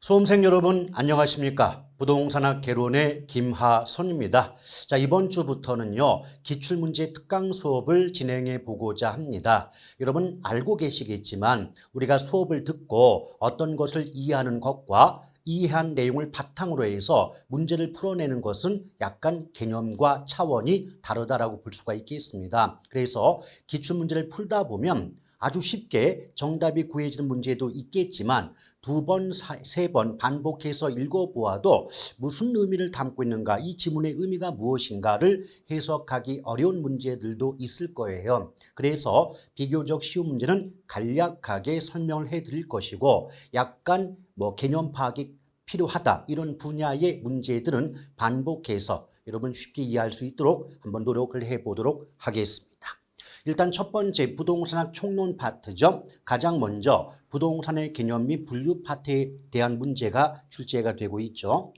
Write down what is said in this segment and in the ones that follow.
수험생 여러분 안녕하십니까? 부동산학 개론의 김하선입니다. 자, 이번 주부터는요, 기출문제 특강 수업을 진행해 보고자 합니다. 여러분 알고 계시겠지만 우리가 수업을 듣고 어떤 것을 이해하는 것과 이해한 내용을 바탕으로 해서 문제를 풀어내는 것은 약간 개념과 차원이 다르다라고 볼 수가 있겠습니다. 그래서 기출문제를 풀다 보면 아주 쉽게 정답이 구해지는 문제도 있겠지만 두 번, 세 번 반복해서 읽어보아도 무슨 의미를 담고 있는가, 이 지문의 의미가 무엇인가를 해석하기 어려운 문제들도 있을 거예요. 그래서 비교적 쉬운 문제는 간략하게 설명을 해드릴 것이고 약간 개념 파악이 필요하다 이런 분야의 문제들은 반복해서 여러분 쉽게 이해할 수 있도록 한번 노력을 해보도록 하겠습니다. 일단 첫 번째 부동산학 총론 파트죠. 가장 먼저 부동산의 개념 및 분류 파트에 대한 문제가 출제가 되고 있죠.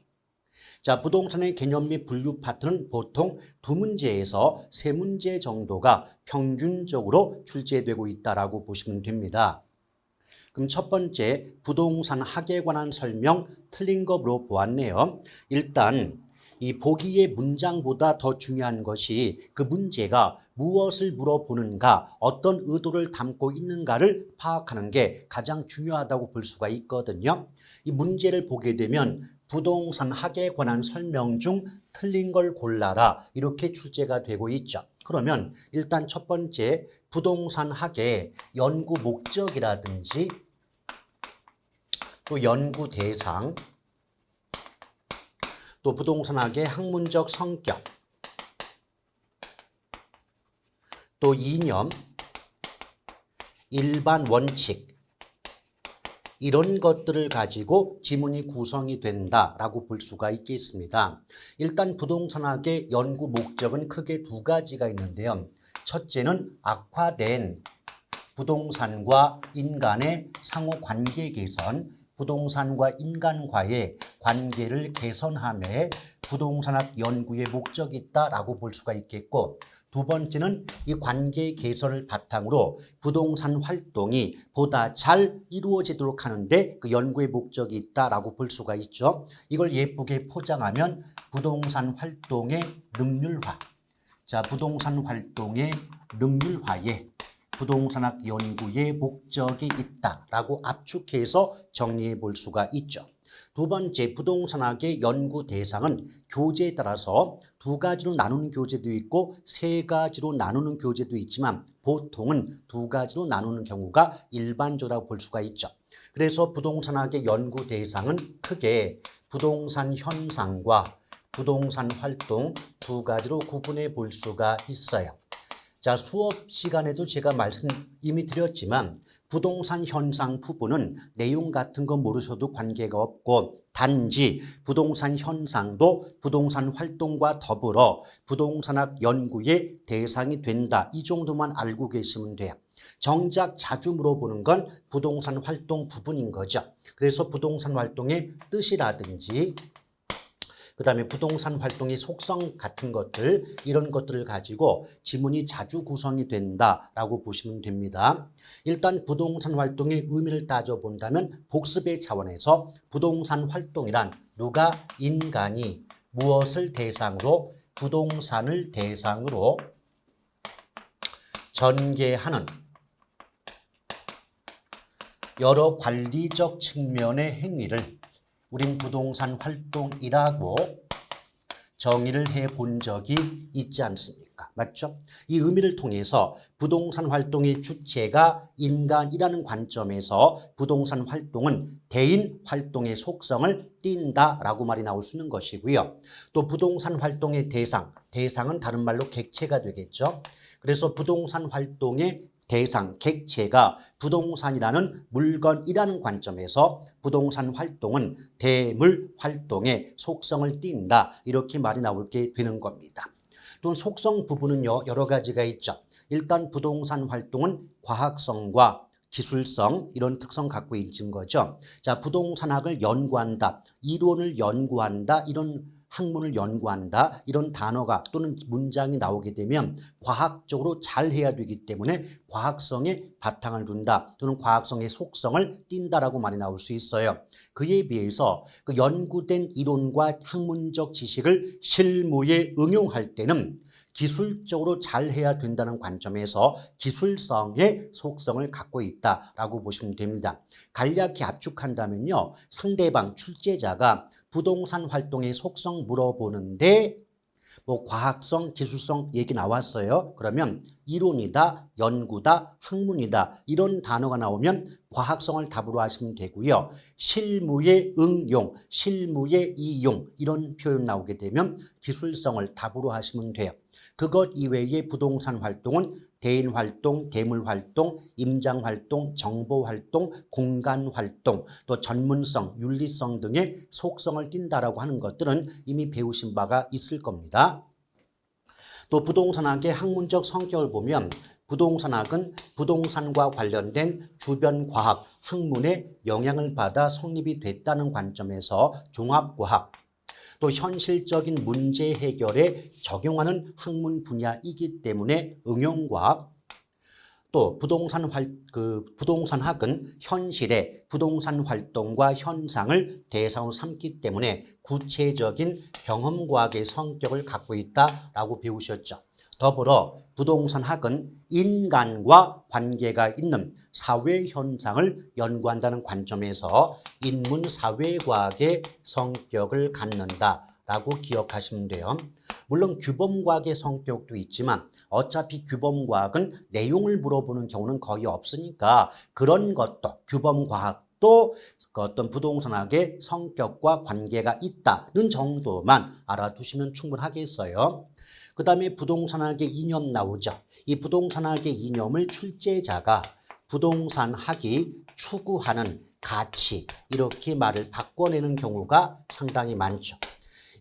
자, 부동산의 개념 및 분류 파트는 보통 두 문제에서 세 문제 정도가 평균적으로 출제되고 있다라고 보시면 됩니다. 그럼 첫 번째 부동산 학에 관한 설명 틀린 것으로 보았네요. 일단 이 보기의 문장보다 더 중요한 것이 그 문제가 무엇을 물어보는가, 어떤 의도를 담고 있는가를 파악하는 게 가장 중요하다고 볼 수가 있거든요. 이 문제를 보게 되면 부동산 학에 관한 설명 중 틀린 걸 골라라 이렇게 출제가 되고 있죠. 그러면 일단 첫 번째 부동산 학의 연구 목적이라든지 또 연구 대상, 또 부동산학의 학문적 성격, 또 이념, 일반 원칙 이런 것들을 가지고 지문이 구성이 된다라고 볼 수가 있겠습니다. 일단 부동산학의 연구 목적은 크게 두 가지가 있는데요. 첫째는 악화된 부동산과 인간의 상호 관계 개선, 부동산과 인간과의 관계를 개선함에 부동산학 연구의 목적이 있다라고 볼 수가 있겠고, 두 번째는 이 관계 개선을 바탕으로 부동산 활동이 보다 잘 이루어지도록 하는데 그 연구의 목적이 있다라고 볼 수가 있죠. 이걸 예쁘게 포장하면 부동산 활동의 능률화. 자, 부동산 활동의 능률화에 부동산학 연구의 목적이 있다라고 압축해서 정리해 볼 수가 있죠. 두 번째, 부동산학의 연구 대상은 교재에 따라서 두 가지로 나누는 교재도 있고 세 가지로 나누는 교재도 있지만 보통은 두 가지로 나누는 경우가 일반적이라고 볼 수가 있죠. 그래서 부동산학의 연구 대상은 크게 부동산 현상과 부동산 활동 두 가지로 구분해 볼 수가 있어요. 자, 수업 시간에도 제가 말씀 이미 드렸지만 부동산 현상 부분은 내용 같은 거 모르셔도 관계가 없고 단지 부동산 현상도 부동산 활동과 더불어 부동산학 연구의 대상이 된다. 이 정도만 알고 계시면 돼요. 정작 자주 물어보는 건 부동산 활동 부분인 거죠. 그래서 부동산 활동의 뜻이라든지 그 다음에 부동산 활동의 속성 같은 것들 이런 것들을 가지고 지문이 자주 구성이 된다라고 보시면 됩니다. 일단 부동산 활동의 의미를 따져본다면 복습의 차원에서 부동산 활동이란 누가 인간이 무엇을 대상으로 부동산을 대상으로 전개하는 여러 관리적 측면의 행위를 우린 부동산 활동이라고 정의를 해본 적이 있지 않습니까? 맞죠? 이 의미를 통해서 부동산 활동의 주체가 인간이라는 관점에서 부동산 활동은 대인 활동의 속성을 띈다라고 말이 나올 수 있는 것이고요. 또 부동산 활동의 대상은 다른 말로 객체가 되겠죠. 그래서 부동산 활동의 대상, 객체가 부동산이라는 물건이라는 관점에서 부동산 활동은 대물 활동의 속성을 띈다. 이렇게 말이 나오게 되는 겁니다. 또 속성 부분은요, 여러 가지가 있죠. 일단 부동산 활동은 과학성과 기술성 이런 특성 갖고 있는 거죠. 자, 부동산학을 연구한다, 이론을 연구한다 이런 학문을 연구한다 이런 단어가 또는 문장이 나오게 되면 과학적으로 잘해야 되기 때문에 과학성에 바탕을 둔다 또는 과학성의 속성을 띈다라고 말이 나올 수 있어요. 그에 비해서 그 연구된 이론과 학문적 지식을 실무에 응용할 때는 기술적으로 잘해야 된다는 관점에서 기술성의 속성을 갖고 있다라고 보시면 됩니다. 간략히 압축한다면요. 상대방 출제자가 부동산 활동의 속성 물어보는데 뭐 과학성, 기술성 얘기 나왔어요. 그러면 이론이다, 연구다, 학문이다 이런 단어가 나오면 과학성을 답으로 하시면 되고요. 실무의 응용, 실무의 이용 이런 표현 나오게 되면 기술성을 답으로 하시면 돼요. 그것 이외의 부동산 활동은 대인 활동, 대물 활동, 임장 활동, 정보 활동, 공간 활동, 또 전문성, 윤리성 등의 속성을 띈다라고 하는 것들은 이미 배우신 바가 있을 겁니다. 또 부동산학의 학문적 성격을 보면 부동산학은 부동산과 관련된 주변 과학, 학문의 영향을 받아 성립이 됐다는 관점에서 종합과학, 또 현실적인 문제 해결에 적용하는 학문 분야이기 때문에 응용과학, 또 부동산학은 현실의 부동산 활동과 현상을 대상으로 삼기 때문에 구체적인 경험과학의 성격을 갖고 있다라고 배우셨죠. 더불어 부동산학은 인간과 관계가 있는 사회 현상을 연구한다는 관점에서 인문사회과학의 성격을 갖는다라고 기억하시면 돼요. 물론 규범과학의 성격도 있지만 어차피 규범과학은 내용을 물어보는 경우는 거의 없으니까 그런 것도 규범과학도 그 어떤 부동산학의 성격과 관계가 있다는 정도만 알아두시면 충분하겠어요. 그 다음에 부동산학의 이념 나오죠. 이 부동산학의 이념을 출제자가 부동산학이 추구하는 가치 이렇게 말을 바꿔내는 경우가 상당히 많죠.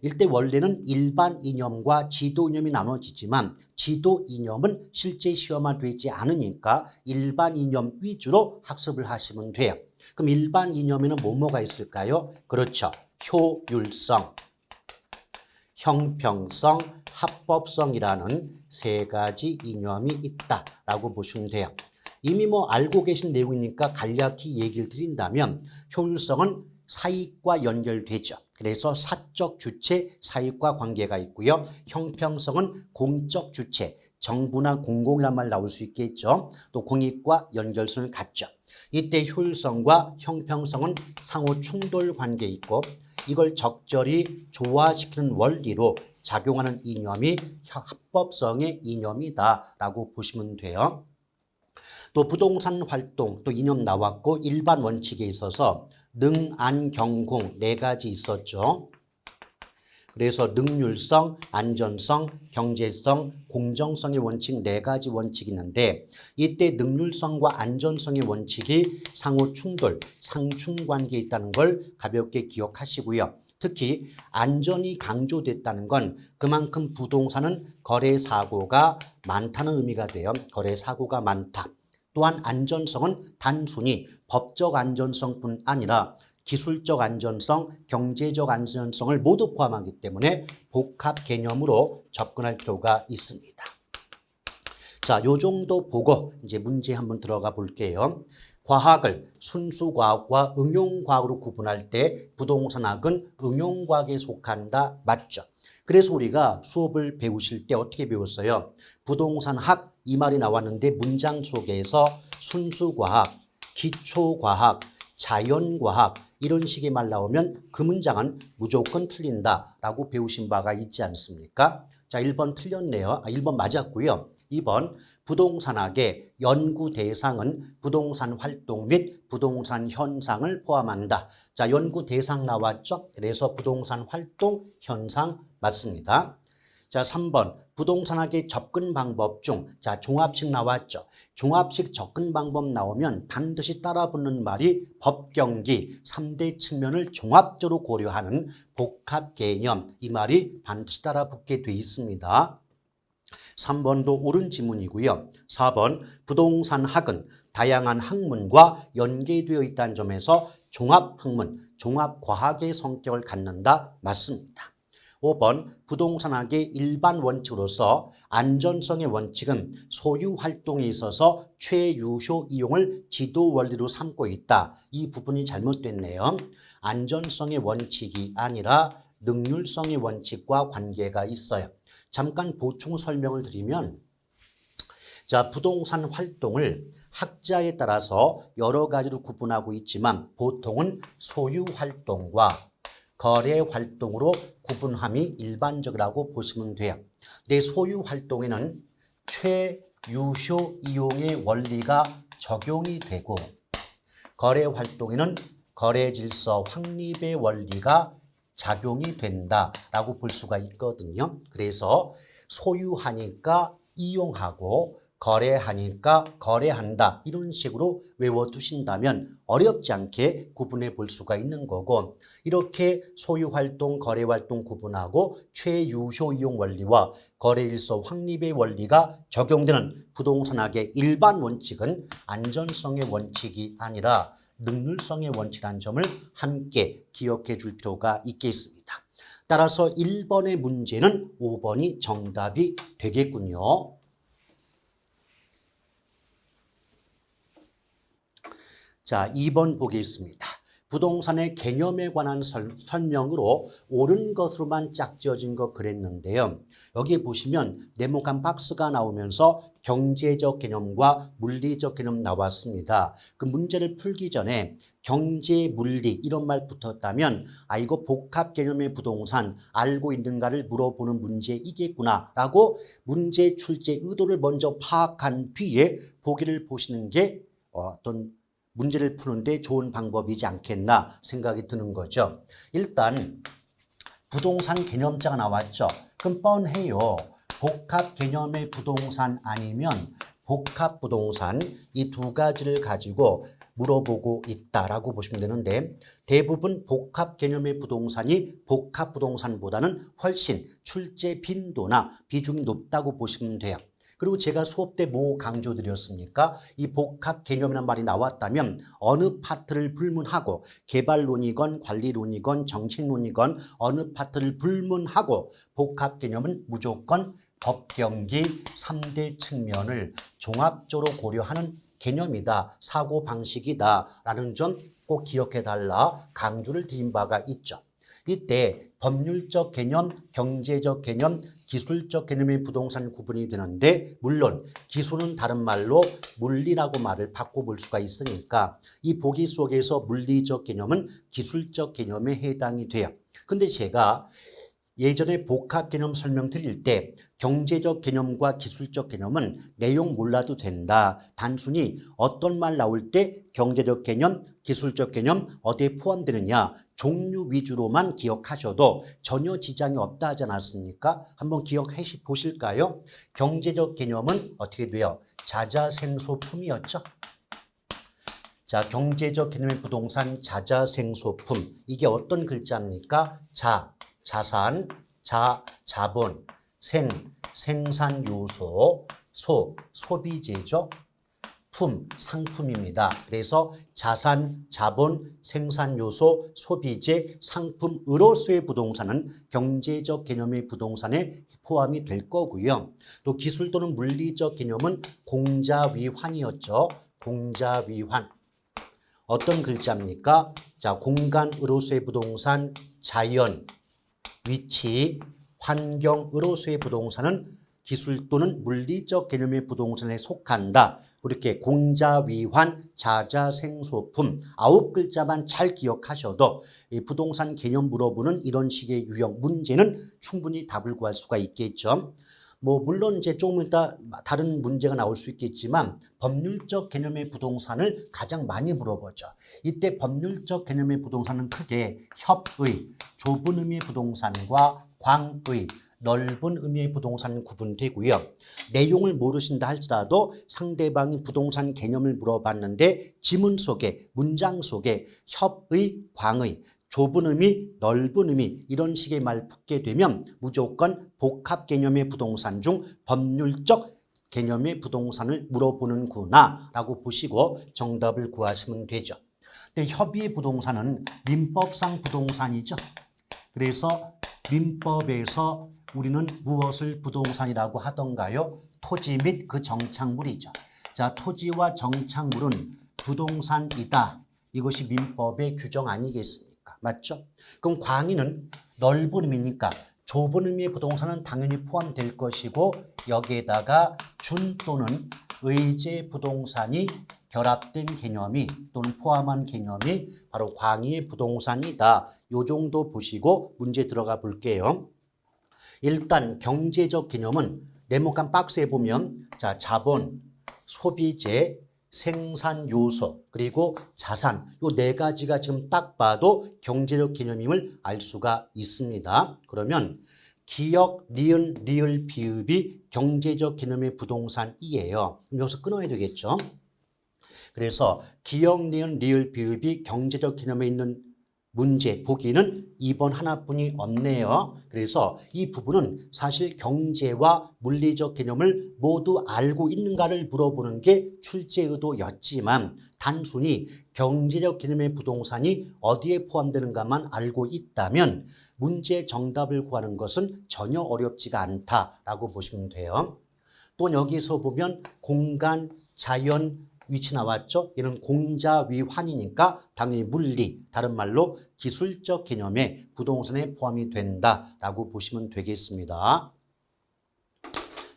이때 원래는 일반 이념과 지도 이념이 나눠지지만 지도 이념은 실제 시험화되지 않으니까 일반 이념 위주로 학습을 하시면 돼요. 그럼 일반 이념에는 뭐가 있을까요? 그렇죠. 효율성, 형평성, 합법성이라는 세 가지 이념이 있다라고 보시면 돼요. 이미 알고 계신 내용이니까 간략히 얘기를 드린다면 효율성은 사익과 연결되죠. 그래서 사적 주체, 사익과 관계가 있고요. 형평성은 공적 주체, 정부나 공공이란 말 나올 수 있겠죠. 또 공익과 연결성을 갖죠. 이때 효율성과 형평성은 상호 충돌 관계에 있고 이걸 적절히 조화시키는 원리로 작용하는 이념이 합법성의 이념이다라고 보시면 돼요. 또 부동산 활동 또 이념 나왔고 일반 원칙에 있어서 능, 안, 경, 공 네 가지 있었죠. 그래서 능률성, 안전성, 경제성, 공정성의 원칙 네 가지 원칙이 있는데 이때 능률성과 안전성의 원칙이 상호 충돌, 상충관계에 있다는 걸 가볍게 기억하시고요. 특히 안전이 강조됐다는 건 그만큼 부동산은 거래 사고가 많다는 의미가 돼요. 거래 사고가 많다. 또한 안전성은 단순히 법적 안전성뿐 아니라 기술적 안전성, 경제적 안전성을 모두 포함하기 때문에 복합 개념으로 접근할 필요가 있습니다. 자, 요 정도 보고 이제 문제 한번 들어가 볼게요. 과학을 순수과학과 응용과학으로 구분할 때 부동산학은 응용과학에 속한다. 맞죠? 그래서 우리가 수업을 배우실 때 어떻게 배웠어요? 부동산학 이 말이 나왔는데 문장 속에서 순수과학, 기초과학, 자연과학 이런 식의 말 나오면 그 문장은 무조건 틀린다라고 배우신 바가 있지 않습니까? 자, 1번 틀렸네요. 1번 맞았고요. 2번 부동산학의 연구 대상은 부동산 활동 및 부동산 현상을 포함한다. 자, 연구 대상 나왔죠? 그래서 부동산 활동 현상 맞습니다. 자, 3번 부동산학의 접근 방법 중 자, 종합식 나왔죠. 종합식 접근 방법 나오면 반드시 따라붙는 말이 법경기 3대 측면을 종합적으로 고려하는 복합 개념 이 말이 반드시 따라붙게 돼 있습니다. 3번도 옳은 지문이고요. 4번 부동산학은 다양한 학문과 연계되어 있다는 점에서 종합학문, 종합과학의 성격을 갖는다. 맞습니다. 5번 부동산학의 일반 원칙으로서 안전성의 원칙은 소유 활동에 있어서 최유효 이용을 지도 원리로 삼고 있다. 이 부분이 잘못됐네요. 안전성의 원칙이 아니라 능률성의 원칙과 관계가 있어요. 잠깐 보충 설명을 드리면 자, 부동산 활동을 학자에 따라서 여러 가지로 구분하고 있지만 보통은 소유 활동과 거래 활동으로 구분함이 일반적이라고 보시면 돼요. 내 소유 활동에는 최유효 이용의 원리가 적용이 되고 거래 활동에는 거래 질서 확립의 원리가 작용이 된다라고 볼 수가 있거든요. 그래서 소유하니까 이용하고 거래하니까 거래한다. 이런 식으로 외워두신다면 어렵지 않게 구분해 볼 수가 있는 거고 이렇게 소유활동, 거래활동 구분하고 최유효 이용 원리와 거래질서 확립의 원리가 적용되는 부동산학의 일반 원칙은 안전성의 원칙이 아니라 능률성의 원칙이라는 점을 함께 기억해 줄 필요가 있겠습니다. 따라서 1번의 문제는 5번이 정답이 되겠군요. 자, 2번 보겠습니다. 부동산의 개념에 관한 설명으로 옳은 것으로만 짝지어진 거 그랬는데요. 여기 보시면 네모칸 박스가 나오면서 경제적 개념과 물리적 개념 나왔습니다. 그 문제를 풀기 전에 경제, 물리 이런 말 붙었다면 아 이거 복합 개념의 부동산 알고 있는가를 물어보는 문제이겠구나 라고 문제 출제 의도를 먼저 파악한 뒤에 보기를 보시는 게 어떤 문제를 푸는데 좋은 방법이지 않겠나 생각이 드는 거죠. 일단 부동산 개념자가 나왔죠. 그럼 뻔해요. 복합 개념의 부동산 아니면 복합 부동산 이 두 가지를 가지고 물어보고 있다라고 보시면 되는데 대부분 복합 개념의 부동산이 복합 부동산보다는 훨씬 출제 빈도나 비중이 높다고 보시면 돼요. 그리고 제가 수업 때 뭐 강조드렸습니까? 이 복합 개념이라는 말이 나왔다면 어느 파트를 불문하고 개발론이건 관리론이건 정책론이건 어느 파트를 불문하고 복합 개념은 무조건 법경기 3대 측면을 종합적으로 고려하는 개념이다. 사고방식이다. 라는 점 꼭 기억해달라 강조를 드린 바가 있죠. 이때 법률적 개념, 경제적 개념, 기술적 개념의 부동산 구분이 되는데 물론 기술은 다른 말로 물리라고 말을 바꿔볼 수가 있으니까 이 보기 속에서 물리적 개념은 기술적 개념에 해당이 돼요. 근데 제가 예전에 복합 개념 설명 드릴 때 경제적 개념과 기술적 개념은 내용 몰라도 된다. 단순히 어떤 말 나올 때 경제적 개념, 기술적 개념 어디에 포함되느냐 종류 위주로만 기억하셔도 전혀 지장이 없다 하지 않았습니까? 한번 기억해 보실까요? 경제적 개념은 어떻게 돼요? 자자생소품이었죠. 자, 경제적 개념의 부동산 자자생소품 이게 어떤 글자입니까? 자산, 자본, 생산 요소, 소비재죠. 상품입니다. 그래서 자산, 자본, 생산 요소, 소비재, 상품으로서의 부동산은 경제적 개념의 부동산에 포함이 될 거고요. 또 기술 또는 물리적 개념은 공자위환이었죠. 공자위환. 어떤 글자입니까? 자, 공간으로서의 부동산, 자연, 위치, 환경으로서의 부동산은 기술 또는 물리적 개념의 부동산에 속한다. 이렇게 공자위환, 자자생소품 9글자만 잘 기억하셔도 이 부동산 개념 물어보는 이런 식의 유형 문제는 충분히 답을 구할 수가 있겠죠. 물론 이제 조금 이따 다른 문제가 나올 수 있겠지만 법률적 개념의 부동산을 가장 많이 물어보죠. 이때 법률적 개념의 부동산은 크게 협의, 좁은 의미의 부동산과 광의, 넓은 의미의 부동산 구분되고요. 내용을 모르신다 할지라도 상대방이 부동산 개념을 물어봤는데 지문 속에, 문장 속에 협의, 광의, 좁은 의미, 넓은 의미 이런 식의 말 붙게 되면 무조건 복합 개념의 부동산 중 법률적 개념의 부동산을 물어보는구나 라고 보시고 정답을 구하시면 되죠. 근데 협의 부동산은 민법상 부동산이죠. 그래서 민법에서 우리는 무엇을 부동산이라고 하던가요? 토지 및 그 정착물이죠. 자, 토지와 정착물은 부동산이다. 이것이 민법의 규정 아니겠습니까? 맞죠? 그럼 광의는 넓은 의미니까 좁은 의미의 부동산은 당연히 포함될 것이고 여기에다가 준 또는 의제 부동산이 결합된 개념이 또는 포함한 개념이 바로 광의의 부동산이다. 요 정도 보시고 문제 들어가 볼게요. 일단 경제적 개념은 네모칸 박스에 보면 자, 자본, 소비재, 생산 요소 그리고 자산 요 네 가지가 지금 딱 봐도 경제적 개념임을 알 수가 있습니다. 그러면 기역, 니은, 리을, 비읍이 경제적 개념의 부동산이에요. 그럼 여기서 끊어야 되겠죠. 그래서 기역, 니은, 리을, 비읍이 경제적 개념에 있는 문제 보기는 2번 하나뿐이 없네요. 그래서 이 부분은 사실 경제와 물리적 개념을 모두 알고 있는가를 물어보는 게 출제 의도였지만 단순히 경제적 개념의 부동산이 어디에 포함되는가만 알고 있다면 문제 정답을 구하는 것은 전혀 어렵지가 않다라고 보시면 돼요. 또 여기서 보면 공간, 자연, 위치 나왔죠? 얘는 공자위환이니까 당연히 물리, 다른 말로 기술적 개념의 부동산에 포함이 된다라고 보시면 되겠습니다.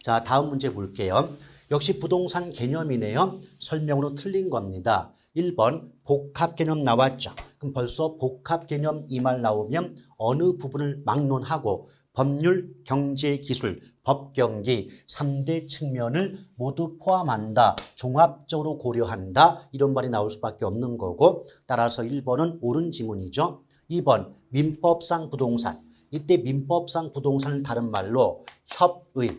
자, 다음 문제 볼게요. 역시 부동산 개념이네요. 설명으로 틀린 겁니다. 1번 복합 개념 나왔죠. 그럼 벌써 복합 개념 이 말 나오면 어느 부분을 막론하고 법률, 경제, 기술, 법경기 3대 측면을 모두 포함한다. 종합적으로 고려한다. 이런 말이 나올 수밖에 없는 거고 따라서 1번은 옳은 지문이죠. 2번 민법상 부동산. 이때 민법상 부동산은 다른 말로 협의,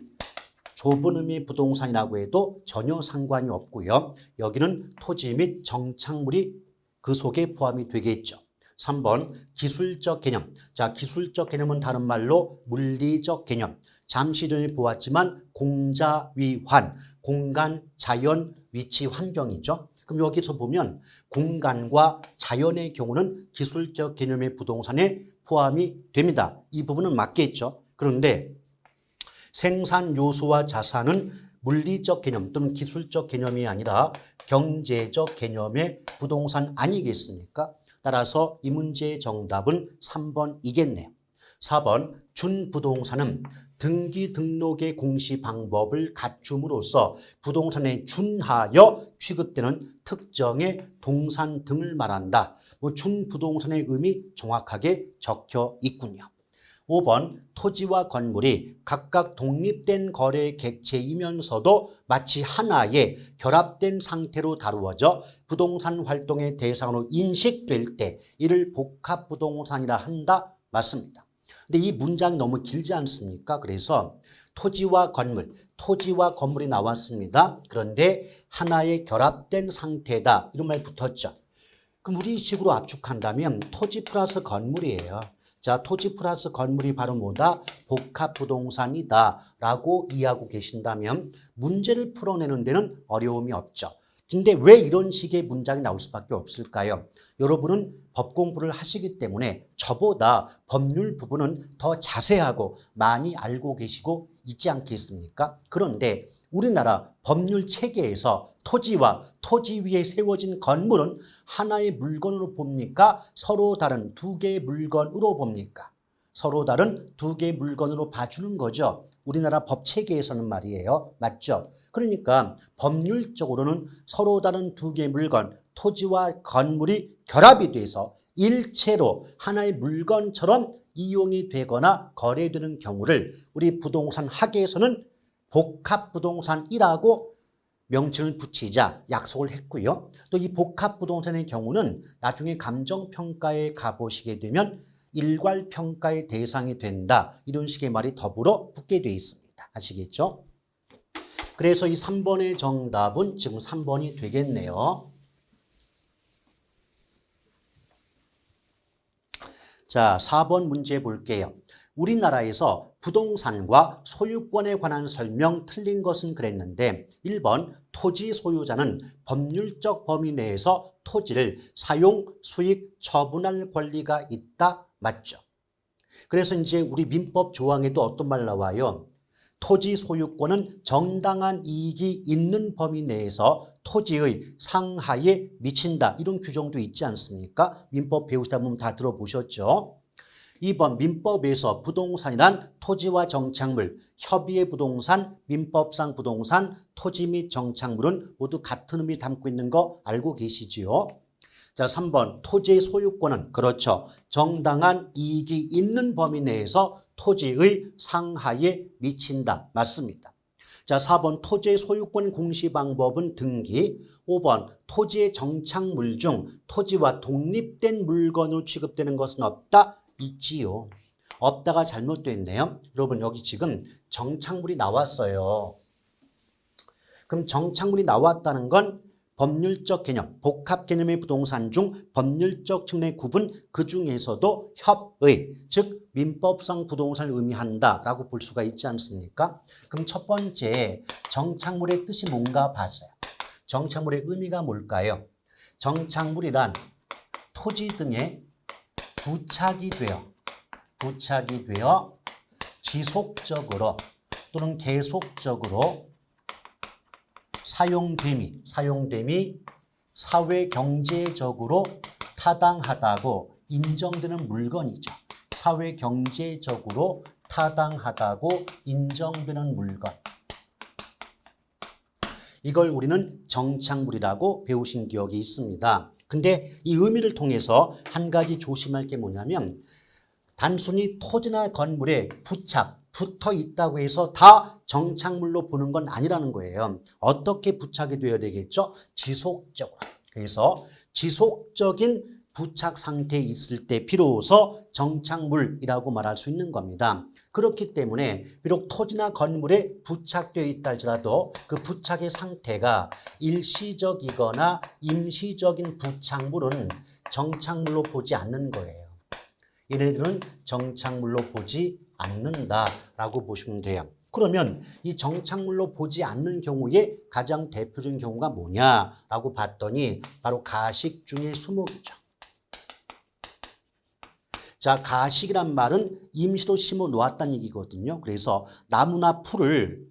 좁은 의미의 부동산이라고 해도 전혀 상관이 없고요. 여기는 토지 및 정착물이 그 속에 포함이 되겠죠. 3번 기술적 개념. 자, 기술적 개념은 다른 말로 물리적 개념. 잠시 전에 보았지만 공자위환, 공간, 자연, 위치, 환경이죠. 그럼 여기서 보면 공간과 자연의 경우는 기술적 개념의 부동산에 포함이 됩니다. 이 부분은 맞겠죠. 그런데 생산 요소와 자산은 물리적 개념 또는 기술적 개념이 아니라 경제적 개념의 부동산 아니겠습니까? 따라서 이 문제의 정답은 3번이겠네요. 4번 준부동산은 등기 등록의 공시 방법을 갖춤으로써 부동산에 준하여 취급되는 특정의 동산 등을 말한다. 준부동산의 의미 정확하게 적혀 있군요. 5번 토지와 건물이 각각 독립된 거래 객체이면서도 마치 하나의 결합된 상태로 다루어져 부동산 활동의 대상으로 인식될 때 이를 복합부동산이라 한다. 맞습니다. 근데 이 문장이 너무 길지 않습니까? 그래서 토지와 건물이 나왔습니다. 그런데 하나의 결합된 상태다. 이런 말 붙었죠. 그럼 우리 식으로 압축한다면 토지 플러스 건물이에요. 자, 토지 플러스 건물이 바로 뭐다? 복합부동산이다 라고 이해하고 계신다면 문제를 풀어내는 데는 어려움이 없죠. 근데 왜 이런 식의 문장이 나올 수밖에 없을까요? 여러분은 법 공부를 하시기 때문에 저보다 법률 부분은 더 자세하고 많이 알고 계시고 있지 않겠습니까? 그런데 우리나라 법률 체계에서 토지와 토지 위에 세워진 건물은 하나의 물건으로 봅니까? 서로 다른 두 개의 물건으로 봅니까? 서로 다른 두 개의 물건으로 봐주는 거죠. 우리나라 법 체계에서는 말이에요. 맞죠? 그러니까 법률적으로는 서로 다른 두 개의 물건, 토지와 건물이 결합이 돼서 일체로 하나의 물건처럼 이용이 되거나 거래되는 경우를 우리 부동산 학에서는 복합부동산이라고 명칭을 붙이자 약속을 했고요. 또 이 복합부동산의 경우는 나중에 감정평가에 가보시게 되면 일괄평가의 대상이 된다. 이런 식의 말이 더불어 붙게 되어 있습니다. 아시겠죠? 그래서 이 3번의 정답은 지금 3번이 되겠네요. 자, 4번 문제 볼게요. 우리나라에서 부동산과 소유권에 관한 설명 틀린 것은 그랬는데 1번 토지 소유자는 법률적 범위 내에서 토지를 사용, 수익, 처분할 권리가 있다. 맞죠? 그래서 이제 우리 민법 조항에도 어떤 말 나와요? 토지 소유권은 정당한 이익이 있는 범위 내에서 토지의 상하에 미친다. 이런 규정도 있지 않습니까? 민법 배우시다 보면 다 들어보셨죠? 2번 민법에서 부동산이란 토지와 정착물, 협의의 부동산, 민법상 부동산, 토지 및 정착물은 모두 같은 의미 담고 있는 거 알고 계시지요? 자, 3번 토지의 소유권은 그렇죠. 정당한 이익이 있는 범위 내에서 토지의 상하에 미친다. 맞습니다. 자, 4번 토지의 소유권 공시 방법은 등기. 5번 토지의 정착물 중 토지와 독립된 물건으로 취급되는 것은 없다. 있지요. 없다가 잘못되어 있네요. 여러분 여기 지금 정착물이 나왔어요. 그럼 정착물이 나왔다는 건 법률적 개념, 복합 개념의 부동산 중 법률적 측면의 구분, 그 중에서도 협의, 즉 민법상 부동산을 의미한다라고 볼 수가 있지 않습니까? 그럼 첫 번째 정착물의 뜻이 뭔가 봤어요. 정착물의 의미가 뭘까요? 정착물이란 토지 등에 부착이 되어 지속적으로 또는 계속적으로 사용됨이 사회경제적으로 타당하다고 인정되는 물건이죠. 사회경제적으로 타당하다고 인정되는 물건. 이걸 우리는 정착물이라고 배우신 기억이 있습니다. 근데 이 의미를 통해서 한 가지 조심할 게 뭐냐면 단순히 토지나 건물에 붙어 있다고 해서 다 정착물로 보는 건 아니라는 거예요. 어떻게 부착이 되어야 되겠죠? 지속적으로. 그래서 지속적인 부착 상태에 있을 때 비로소 정착물이라고 말할 수 있는 겁니다. 그렇기 때문에 비록 토지나 건물에 부착되어 있다 할지라도 그 부착의 상태가 일시적이거나 임시적인 부착물은 정착물로 보지 않는 거예요. 얘네들은 정착물로 보지 않는다라고 보시면 돼요. 그러면 이 정착물로 보지 않는 경우에 가장 대표적인 경우가 뭐냐라고 봤더니 바로 가식 중에 수목이죠. 자, 가식이란 말은 임시로 심어 놓았다는 얘기거든요. 그래서 나무나 풀을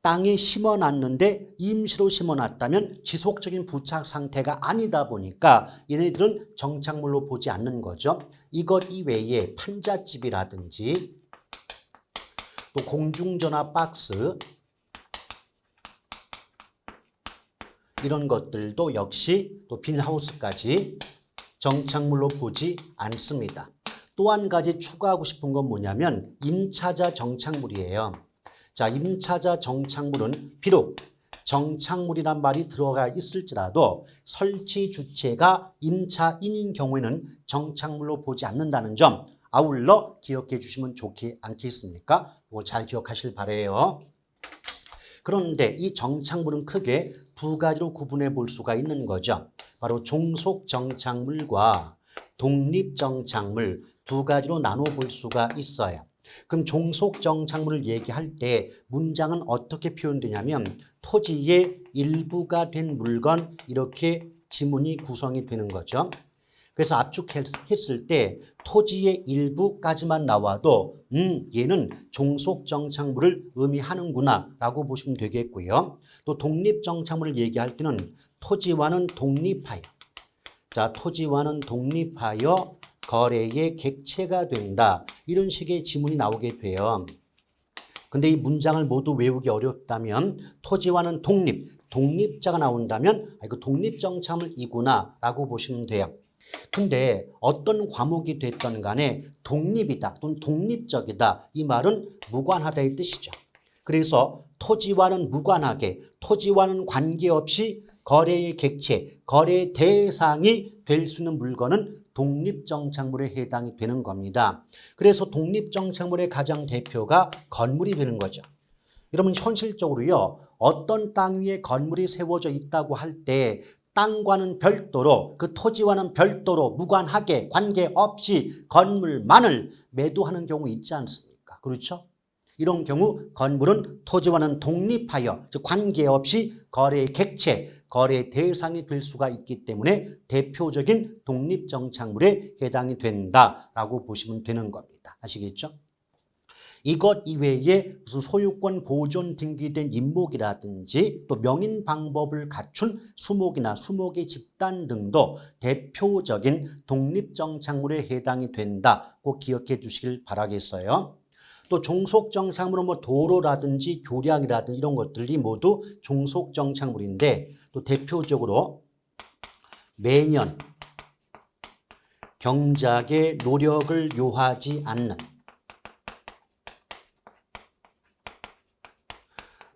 땅에 심어 놨는데 임시로 심어 놨다면 지속적인 부착 상태가 아니다 보니까 얘네들은 정착물로 보지 않는 거죠. 이것 이외에 판잣집이라든지 또 공중전화 박스 이런 것들도 역시 또 비닐하우스까지 정착물로 보지 않습니다. 또 한 가지 추가하고 싶은 건 뭐냐면 임차자 정착물이에요. 자, 임차자 정착물은 비록 정착물이란 말이 들어가 있을지라도 설치 주체가 임차인인 경우에는 정착물로 보지 않는다는 점 아울러 기억해 주시면 좋지 않겠습니까? 이거 잘 기억하실 바라요. 그런데 이 정착물은 크게 두 가지로 구분해 볼 수가 있는 거죠. 바로 종속 정착물과 독립 정착물 두 가지로 나눠 볼 수가 있어요. 그럼 종속 정착물을 얘기할 때 문장은 어떻게 표현되냐면 토지의 일부가 된 물건 이렇게 지문이 구성이 되는 거죠. 그래서 압축했을 때 토지의 일부까지만 나와도 얘는 종속 정착물을 의미하는구나 라고 보시면 되겠고요. 또 독립 정착물을 얘기할 때는 토지와는 독립하여 토지와는 독립하여 거래의 객체가 된다. 이런 식의 지문이 나오게 돼요. 근데 이 문장을 모두 외우기 어렵다면 토지와는 독립자가 나온다면 이거 독립정착물이구나 라고 보시면 돼요. 근데 어떤 과목이 됐던 간에 독립이다 또는 독립적이다 이 말은 무관하다의 뜻이죠. 그래서 토지와는 무관하게 토지와는 관계없이 거래의 객체, 거래의 대상이 될 수 있는 물건은 독립정착물에 해당이 되는 겁니다. 그래서 독립정착물의 가장 대표가 건물이 되는 거죠. 여러분 현실적으로요. 어떤 땅 위에 건물이 세워져 있다고 할 때 땅과는 별도로 그 토지와는 별도로 무관하게 관계없이 건물만을 매도하는 경우 있지 않습니까? 그렇죠? 이런 경우 건물은 토지와는 독립하여 즉 관계없이 거래의 객체, 거래 대상이 될 수가 있기 때문에 대표적인 독립정착물에 해당이 된다라고 보시면 되는 겁니다. 아시겠죠? 이것 이외에 무슨 소유권 보존 등기된 임목이라든지 또 명인 방법을 갖춘 수목이나 수목의 집단 등도 대표적인 독립정착물에 해당이 된다. 꼭 기억해 주시길 바라겠어요. 또 종속정착물은 뭐 도로라든지 교량이라든지 이런 것들이 모두 종속정착물인데 또 대표적으로 매년 경작의 노력을 요하지 않는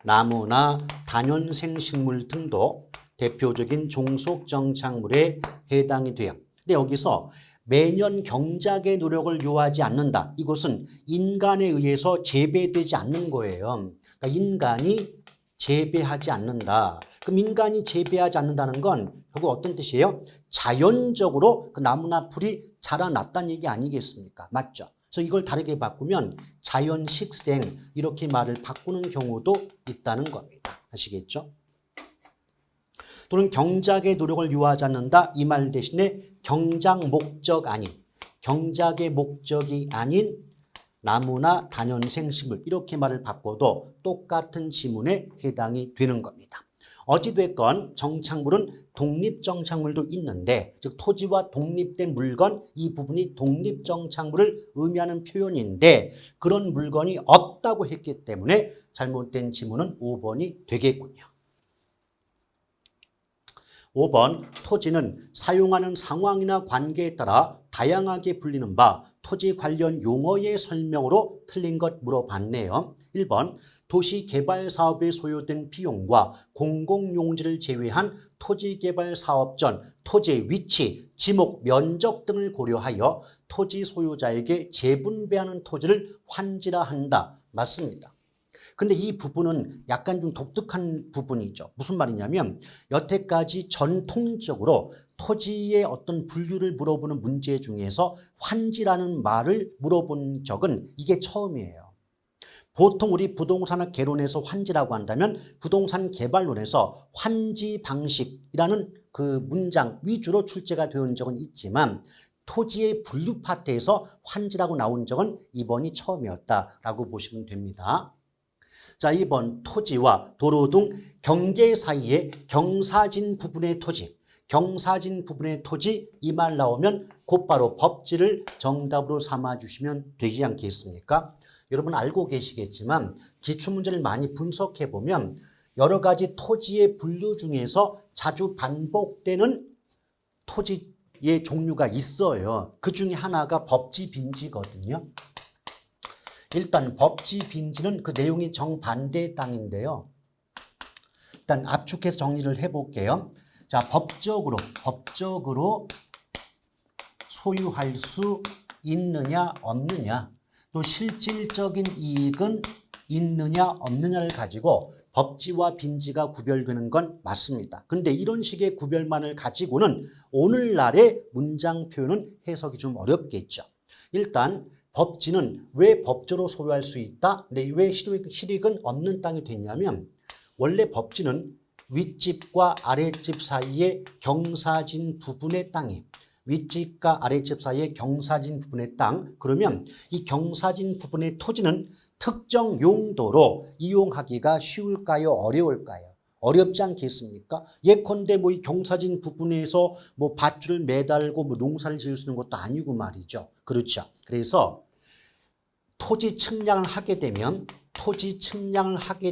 나무나 다년생 식물 등도 대표적인 종속정착물에 해당이 돼요. 근데 여기서 매년 경작의 노력을 요하지 않는다. 이것은 인간에 의해서 재배되지 않는 거예요. 그러니까 인간이 재배하지 않는다. 그럼 인간이 재배하지 않는다는 건 결국 어떤 뜻이에요? 자연적으로 그 나무나 풀이 자라났다는 얘기 아니겠습니까? 맞죠? 그래서 이걸 다르게 바꾸면 자연식생 이렇게 말을 바꾸는 경우도 있다는 겁니다. 아시겠죠? 또는 경작의 노력을 요하지 않는다. 이 말 대신에 경작 목적 아닌, 경작의 목적이 아닌 나무나 다년생 식물 이렇게 말을 바꿔도 똑같은 지문에 해당이 되는 겁니다. 어찌됐건 정착물은 독립정착물도 있는데 즉 토지와 독립된 물건 이 부분이 독립정착물을 의미하는 표현인데 그런 물건이 없다고 했기 때문에 잘못된 지문은 5번이 되겠군요. 5번 토지는 사용하는 상황이나 관계에 따라 다양하게 불리는 바 토지 관련 용어의 설명으로 틀린 것 물어봤네요. 1번 도시개발 사업에 소요된 비용과 공공용지를 제외한 토지개발 사업 전 토지의 위치, 지목, 면적 등을 고려하여 토지 소유자에게 재분배하는 토지를 환지라 한다. 맞습니다. 근데 이 부분은 약간 좀 독특한 부분이죠. 무슨 말이냐면 여태까지 전통적으로 토지의 어떤 분류를 물어보는 문제 중에서 환지라는 말을 물어본 적은 이게 처음이에요. 보통 우리 부동산 개론에서 환지라고 한다면 부동산 개발론에서 환지 방식이라는 그 문장 위주로 출제가 되어 적은 있지만 토지의 분류 파트에서 환지라고 나온 적은 이번이 처음이었다라고 보시면 됩니다. 자, 2번 토지와 도로 등 경계 사이에 경사진 부분의 토지, 경사진 부분의 토지 이 말 나오면 곧바로 법지를 정답으로 삼아주시면 되지 않겠습니까? 여러분 알고 계시겠지만 기출문제를 많이 분석해 보면 여러 가지 토지의 분류 중에서 자주 반복되는 토지의 종류가 있어요. 그 중에 하나가 법지 빈지거든요. 일단 법지 빈지는 그 내용이 정반대의 땅인데요. 일단 압축해서 정리를 해볼게요. 자, 법적으로 소유할 수 있느냐 없느냐 또 실질적인 이익은 있느냐 없느냐를 가지고 법지와 빈지가 구별되는 건 맞습니다. 근데 이런 식의 구별만을 가지고는 오늘날의 문장 표현은 해석이 좀 어렵겠죠. 일단 법지는 왜 법조로 소유할 수 있다? 근데 왜 실익은 없는 땅이 됐냐면 원래 법지는 윗집과 아랫집 사이에 경사진 부분의 땅이 윗집과 아랫집 사이에 경사진 부분의 땅 그러면 이 경사진 부분의 토지는 특정 용도로 이용하기가 쉬울까요? 어려울까요? 어렵지 않겠습니까? 예컨대 뭐 이 경사진 부분에서 뭐 밧줄을 매달고 뭐 농사를 지을 수 있는 것도 아니고 말이죠. 그렇죠. 그래서 토지 측량을 하게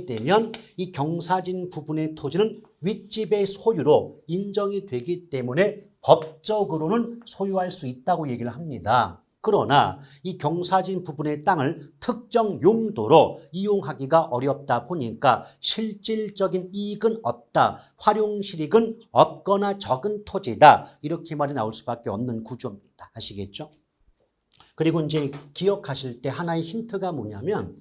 되면 이 경사진 부분의 토지는 윗집의 소유로 인정이 되기 때문에 법적으로는 소유할 수 있다고 얘기를 합니다. 그러나 이 경사진 부분의 땅을 특정 용도로 이용하기가 어렵다 보니까 실질적인 이익은 없다. 활용 실익은 없거나 적은 토지다. 이렇게 말이 나올 수밖에 없는 구조입니다. 아시겠죠? 그리고 이제 기억하실 때 하나의 힌트가 뭐냐면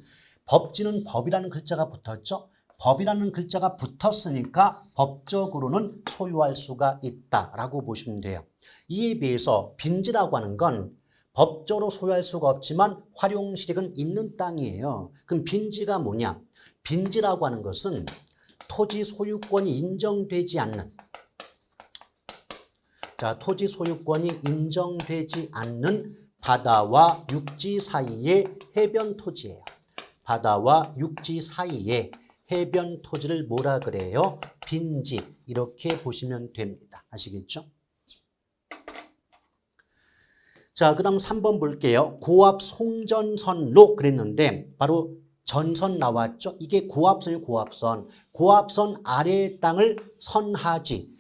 법지는 법이라는 글자가 붙었죠. 법이라는 글자가 붙었으니까 법적으로는 소유할 수가 있다라고 보시면 돼요. 이에 비해서 빈지라고 하는 건 법적으로 소유할 수가 없지만 활용 실익은 있는 땅이에요. 그럼 빈지가 뭐냐? 빈지라고 하는 것은 토지 소유권이 인정되지 않는 토지 소유권이 인정되지 않는 바다와 육지 사이의 해변 토지예요. 바다와 육지 사이의 해변 토지를 뭐라 그래요? 빈지. 이렇게 보시면 됩니다. 아시겠죠? 자, 그 다음 3번 볼게요. 고압 송전선로 그랬는데 바로 전선 나왔죠? 이게 고압선이에요. 고압선. 고압선 아래의 땅을 선하지.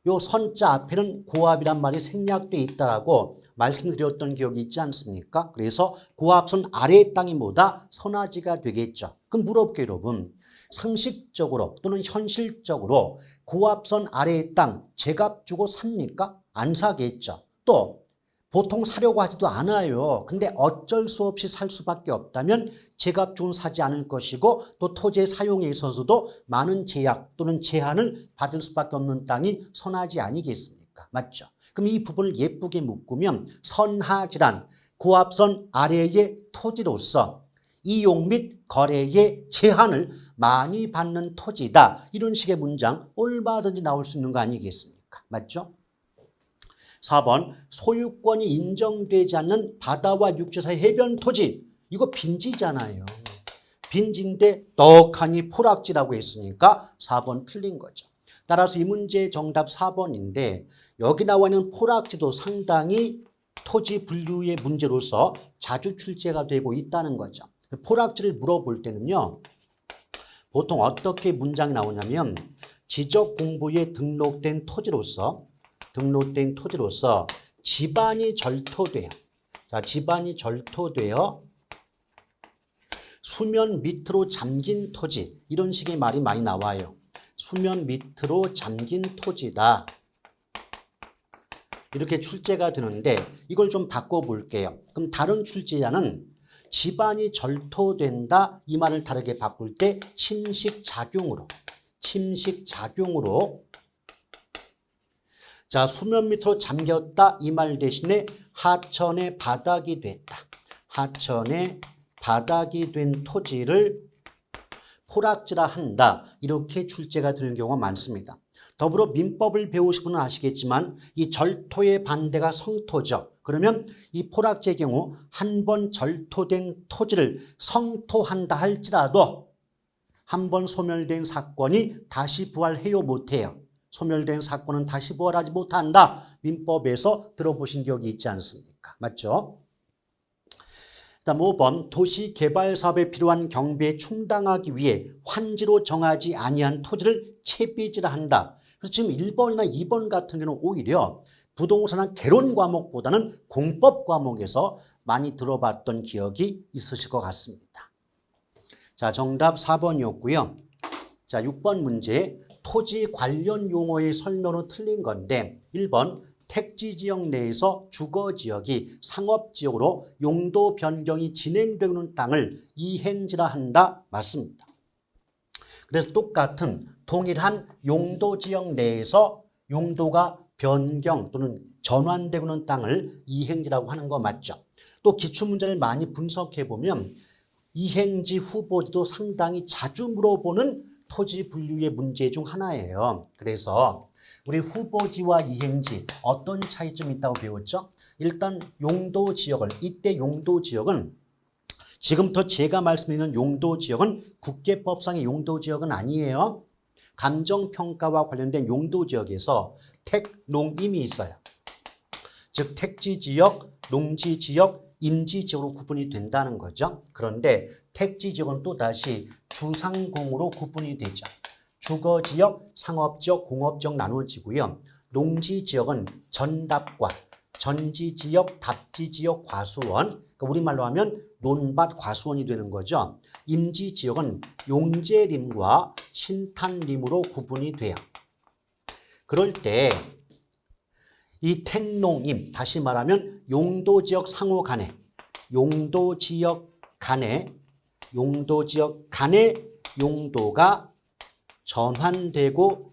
요 선자 앞에는 고압이란 말이 생략되어 있다라고 말씀드렸던 기억이 있지 않습니까? 그래서 고압선 아래의 땅이 뭐다? 선하지가 되겠죠. 그럼 물어볼게요, 여러분. 상식적으로 또는 현실적으로 고압선 아래의 땅 제값 주고 삽니까? 안 사겠죠. 또 보통 사려고 하지도 않아요. 근데 어쩔 수 없이 살 수밖에 없다면 제값 주고는 사지 않을 것이고 또 토지의 사용에 있어서도 많은 제약 또는 제한을 받을 수밖에 없는 땅이 선하지 아니겠습니까? 맞죠? 그럼 이 부분을 예쁘게 묶으면 선하지란 고압선 아래의 토지로서 이용 및 거래의 제한을 많이 받는 토지다. 이런 식의 문장 얼마든지 나올 수 있는 거 아니겠습니까? 맞죠? 4번 소유권이 인정되지 않는 바다와 육지 사이 해변 토지. 이거 빈지잖아요. 빈지인데 떡하니 포락지라고 했으니까 4번 틀린 거죠. 따라서 이 문제의 정답 4번인데 여기 나와 있는 포락지도 상당히 토지 분류의 문제로서 자주 출제가 되고 있다는 거죠. 포락지를 물어볼 때는요. 보통 어떻게 문장이 나오냐면 지적 공부에 등록된 토지로서 집안이 절토돼요. 자, 집안이 절토되어 수면 밑으로 잠긴 토지. 이런 식의 말이 많이 나와요. 수면 밑으로 잠긴 토지다. 이렇게 출제가 되는데 이걸 좀 바꿔볼게요. 그럼 다른 출제자는 집안이 절토된다. 이 말을 다르게 바꿀 때 침식작용으로 자, 수면 밑으로 잠겼다. 이 말 대신에 하천의 바닥이 됐다. 하천의 바닥이 된 토지를 포락지라 한다. 이렇게 출제가 되는 경우가 많습니다. 더불어 민법을 배우신 분은 아시겠지만 이 절토의 반대가 성토죠. 그러면 이 포락지의 경우 한 번 절토된 토지를 성토한다 할지라도 한 번 소멸된 사건이 다시 부활해요 못해요? 소멸된 사건은 다시 부활하지 못한다. 민법에서 들어보신 기억이 있지 않습니까? 맞죠? 다음 5번 도시개발 사업에 필요한 경비에 충당하기 위해 환지로 정하지 아니한 토지를 채비지라 한다. 그래서 지금 1번이나 2번 같은 경우는 오히려 부동산은 개론 과목보다는 공법 과목에서 많이 들어봤던 기억이 있으실 것 같습니다. 자, 정답 4번이었고요. 자, 6번 문제 토지 관련 용어의 설명으로 틀린 건데 1번 택지지역 내에서 주거지역이 상업지역으로 용도 변경이 진행되는 땅을 이행지라 한다. 맞습니다. 그래서 똑같은 동일한 용도지역 내에서 용도가 변경 또는 전환되는 땅을 이행지라고 하는 거 맞죠? 또 기출문제를 많이 분석해보면 이행지 후보지도 상당히 자주 물어보는 토지 분류의 문제 중 하나예요. 그래서 우리 후보지와 이행지 어떤 차이점이 있다고 배웠죠? 일단 용도지역을 이때 용도지역은 지금부터 제가 말씀드리는 용도지역은 국계법상의 용도지역은 아니에요. 감정평가와 관련된 용도지역에서 택농임이 있어요. 즉 택지지역, 농지지역, 임지지역으로 구분이 된다는 거죠. 그런데 택지지역은 또다시 주상공으로 구분이 되죠. 주거지역, 상업지역, 공업지역 나누어지고요. 농지지역은 전답과 전지지역, 답지지역, 과수원, 그러니까 우리말로 하면 논밭, 과수원이 되는 거죠. 임지지역은 용제림과 신탄림으로 구분이 돼요. 그럴 때 이 택농임, 다시 말하면 용도지역 상호 간에 용도지역 간에 용도가 전환되고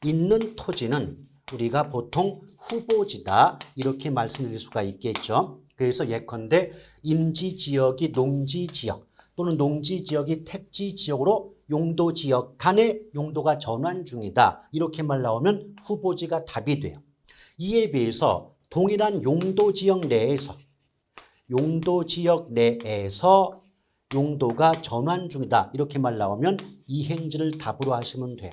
있는 토지는 우리가 보통 후보지다 이렇게 말씀드릴 수가 있겠죠. 그래서 예컨대 임지지역이 농지지역 또는 농지지역이 택지지역으로 용도 지역 간의 용도가 전환 중이다. 이렇게 말 나오면 후보지가 답이 돼요. 이에 비해서 동일한 용도 지역 내에서 용도가 전환 중이다. 이렇게 말 나오면 이행지를 답으로 하시면 돼요.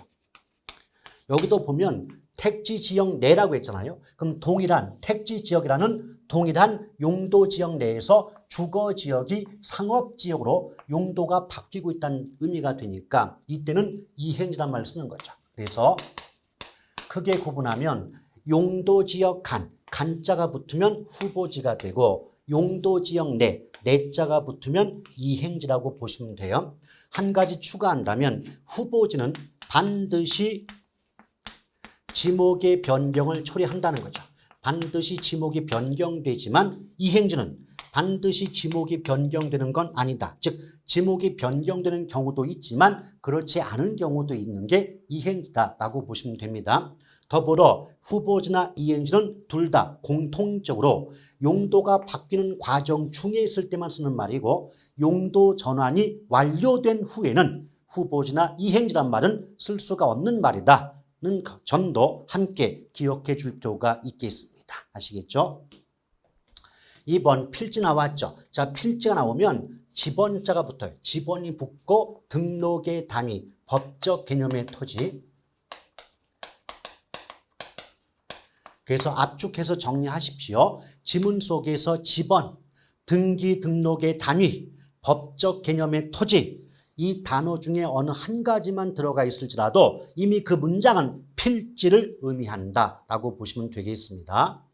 여기도 보면 택지 지역 내라고 했잖아요. 그럼 동일한 택지 지역이라는 동일한 용도 지역 내에서 주거 지역이 상업 지역으로 용도가 바뀌고 있다는 의미가 되니까 이때는 이행지란 말을 쓰는 거죠. 그래서 크게 구분하면 용도 지역 간자가 붙으면 후보지가 되고 용도 지역 내자가 붙으면 이행지라고 보시면 돼요. 한 가지 추가한다면 후보지는 반드시 지목의 변경을 처리한다는 거죠. 반드시 지목이 변경되지만 이행지는 반드시 지목이 변경되는 건 아니다. 즉 지목이 변경되는 경우도 있지만 그렇지 않은 경우도 있는 게 이행지다라고 보시면 됩니다. 더불어 후보지나 이행지는 둘 다 공통적으로 용도가 바뀌는 과정 중에 있을 때만 쓰는 말이고 용도 전환이 완료된 후에는 후보지나 이행지란 말은 쓸 수가 없는 말이다. 는 점도 함께 기억해 줄 필요가 있겠습니다. 아시겠죠? 2번 필지 나왔죠? 자, 필지가 나오면 지번자가 붙어요. 지번이 붙고 등록의 단위, 법적 개념의 토지. 그래서 압축해서 정리하십시오. 지문 속에서 지번, 등기 등록의 단위, 법적 개념의 토지, 이 단어 중에 어느 한 가지만 들어가 있을지라도 이미 그 문장은 필지를 의미한다라고 보시면 되겠습니다.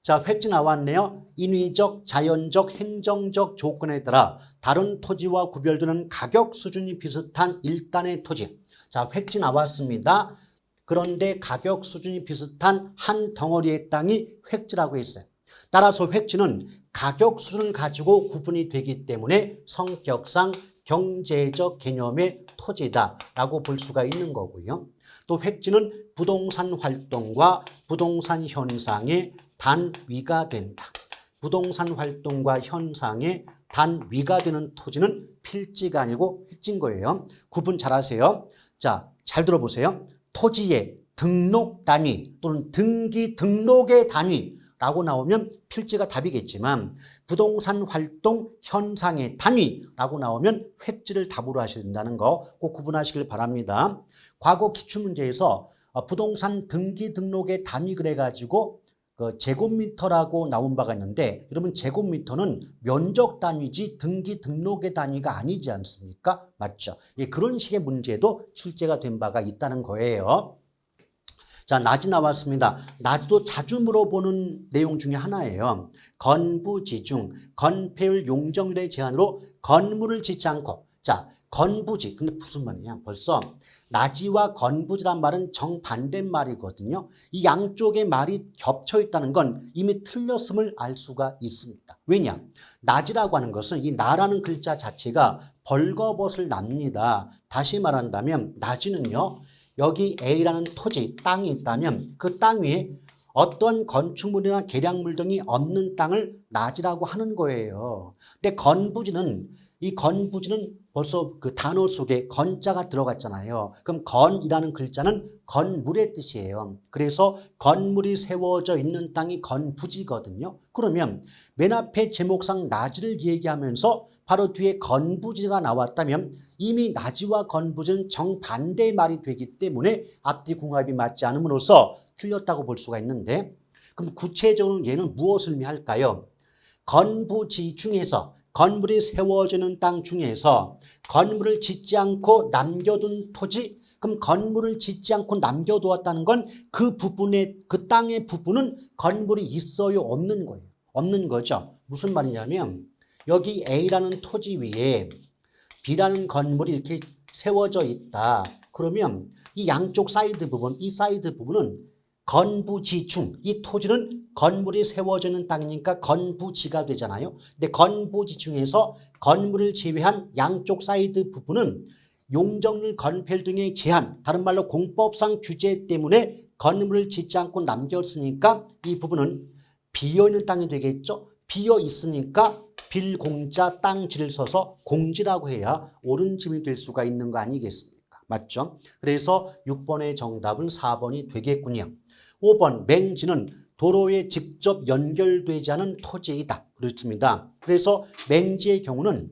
자, 획지 나왔네요. 인위적, 자연적, 행정적 조건에 따라 다른 토지와 구별되는 가격 수준이 비슷한 일단의 토지. 자, 획지 나왔습니다. 그런데 가격 수준이 비슷한 한 덩어리의 땅이 획지라고 했어요. 따라서 획지는 가격 수준을 가지고 구분이 되기 때문에 성격상 경제적 개념의 토지다라고 볼 수가 있는 거고요. 또 획지는 부동산 활동과 부동산 현상의 단위가 된다. 부동산 활동과 현상의 단위가 되는 토지는 필지가 아니고 획지인 거예요. 구분 잘하세요. 자, 잘 들어보세요. 토지의 등록 단위 또는 등기 등록의 단위라고 나오면 필지가 답이겠지만 부동산 활동 현상의 단위라고 나오면 획지를 답으로 하셔야 된다는 거 꼭 구분하시길 바랍니다. 과거 기출문제에서 부동산 등기 등록의 단위 그래가지고 그 제곱미터라고 나온 바가 있는데 여러분 제곱미터는 면적 단위지 등기 등록의 단위가 아니지 않습니까? 맞죠? 예, 그런 식의 문제도 출제가 된 바가 있다는 거예요. 자, 낮이 나왔습니다. 낮도 자주 물어보는 내용 중에 하나예요. 건부지중, 건폐율 용적률의 제한으로 건물을 짓지 않고. 자, 건부지. 근데 무슨 말이냐? 벌써 낮이와 건부지란 말은 정반대인 말이거든요. 이 양쪽의 말이 겹쳐 있다는 건 이미 틀렸음을 알 수가 있습니다. 왜냐? 낮이라고 하는 것은 이 나라는 글자 자체가 벌거벗을 납니다. 다시 말한다면 낮이는요. 여기 A라는 토지, 땅이 있다면 그 땅 위에 어떤 건축물이나 계량물 등이 없는 땅을 낮이라고 하는 거예요. 근데 이 건부지는 벌써 그 단어 속에 건자가 들어갔잖아요. 그럼 건이라는 글자는 건물의 뜻이에요. 그래서 건물이 세워져 있는 땅이 건부지거든요. 그러면 맨 앞에 제목상 낮이를 얘기하면서 바로 뒤에 건부지가 나왔다면 이미 낮이와 건부지는 정반대의 말이 되기 때문에 앞뒤 궁합이 맞지 않음으로써 틀렸다고 볼 수가 있는데 그럼 구체적으로 얘는 무엇을 의미할까요? 건부지 중에서 건물이 세워지는 땅 중에서 건물을 짓지 않고 남겨둔 토지, 그럼 건물을 짓지 않고 남겨두었다는 건 그 부분의 그 땅의 부분은 건물이 있어요, 없는 거예요. 없는 거죠. 무슨 말이냐면 여기 A라는 토지 위에 B라는 건물이 이렇게 세워져 있다. 그러면 이 양쪽 사이드 부분, 이 사이드 부분은 건부지중, 이 토지는 건물이 세워져 있는 땅이니까 건부지가 되잖아요. 근데 건부지중에서 건물을 제외한 양쪽 사이드 부분은 용적률 건폐율 등의 제한, 다른 말로 공법상 규제 때문에 건물을 짓지 않고 남겼으니까 이 부분은 비어있는 땅이 되겠죠. 비어 있으니까 빌공자 땅지를 써서 공지라고 해야 옳은 지문이 될 수가 있는 거 아니겠습니까? 맞죠? 그래서 6번의 정답은 4번이 되겠군요. 5번 맹지는 도로에 직접 연결되지 않은 토지이다. 그렇습니다. 그래서 맹지의 경우는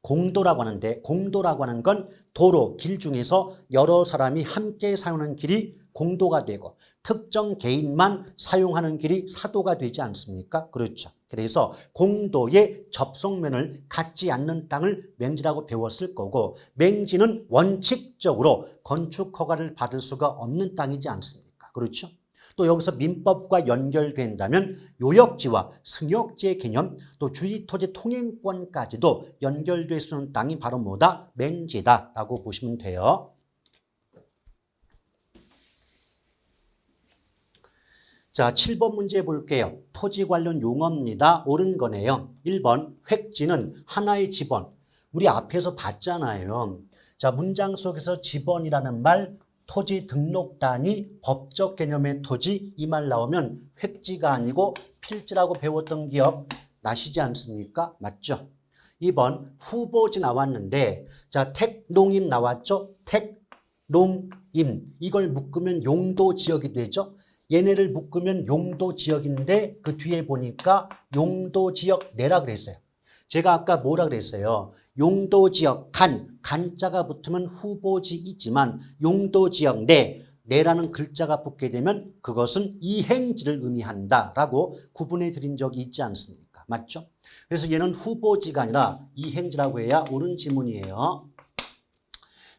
공도라고 하는데 공도라고 하는 건 도로, 길 중에서 여러 사람이 함께 사용하는 길이 공도가 되고 특정 개인만 사용하는 길이 사도가 되지 않습니까? 그렇죠. 그래서 공도의 접속면을 갖지 않는 땅을 맹지라고 배웠을 거고 맹지는 원칙적으로 건축 허가를 받을 수가 없는 땅이지 않습니까? 그렇죠. 또 여기서 민법과 연결된다면 요역지와 승역지의 개념 또 주의토지 통행권까지도 연결될 수 있는 땅이 바로 뭐다? 맹지다라고 보시면 돼요. 자, 7번 문제 볼게요. 토지 관련 용어입니다. 옳은 거네요. 1번 획지는 하나의 지번. 우리 앞에서 봤잖아요. 자, 문장 속에서 지번이라는 말 토지 등록단위, 법적 개념의 토지 이 말 나오면 획지가 아니고 필지라고 배웠던 기억 나시지 않습니까? 맞죠? 2번 후보지 나왔는데 자 택농임 나왔죠? 택농임 이걸 묶으면 용도지역이 되죠? 얘네를 묶으면 용도지역인데 그 뒤에 보니까 용도지역 내라 그랬어요. 제가 아까 뭐라 그랬어요? 용도지역 간자가 붙으면 후보지이지만 용도지역 내라는 글자가 붙게 되면 그것은 이행지를 의미한다라고 구분해 드린 적이 있지 않습니까? 맞죠? 그래서 얘는 후보지가 아니라 이행지라고 해야 옳은 지문이에요.